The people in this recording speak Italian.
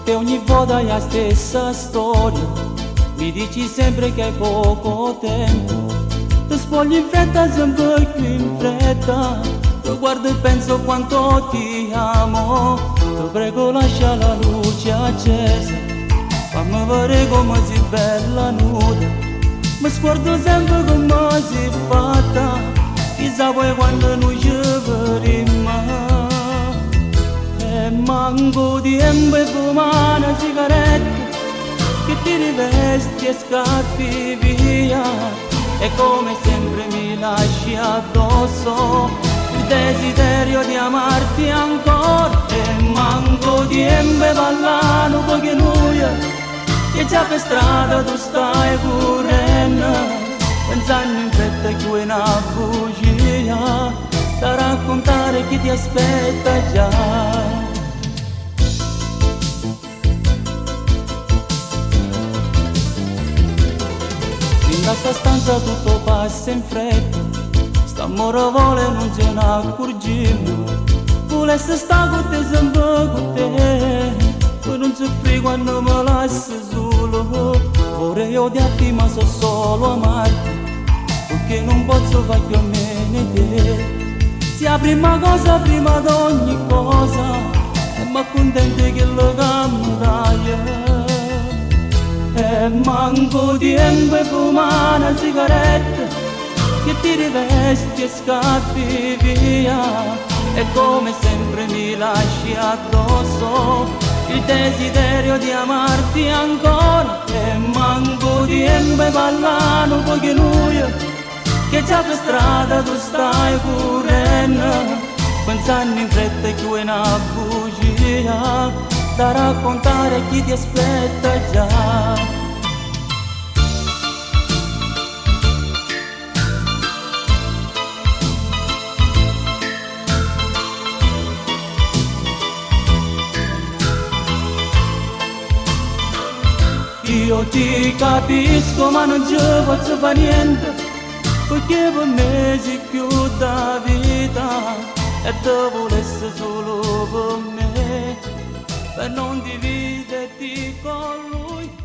Che ogni volta è la stessa storia, mi dici sempre che hai poco tempo. Ti spogli in fretta, sempre più in fretta. Ti guardo e penso quanto ti amo. Ti prego lascia la luce accesa, fammi vedere come sei bella nuda. Mi sguardo sempre come sei fatta, chissà poi quando noi ci vedremo. E manco tempo e fumare una sigaretta, che ti rivesti e scappi via. E come sempre mi lasci addosso il desiderio di amarti ancora. E manco tempo e ballare un po' che noia, che già per strada tu stai correndo, pensando in fretta che è una bugia da raccontare chi ti aspetta già. In questa stanza tutto passa in fretta, st'amore vuole non ce ne accorgiamo. Volesse stare con te sempre con te, poi non soffri quando mi lasci solo. Vorrei odiarti ma so solo amarti, perché non posso fare più a me te. Sia la prima cosa prima di ogni cosa, e mi accontenti che lo cambiai. E manco tempo e fumare una sigaretta, che ti rivesti e scappi via. E come sempre mi lasci addosso il desiderio di amarti ancora. E manco tempo e ballare un po' che noia, che già per strada tu stai correndo, pensando in fretta che è una bugia da raccontare a chi ti aspetta già. Io ti capisco ma non ci posso fare niente, perché per me sei più da vita e te volessi solo per me, per non dividerti con lui.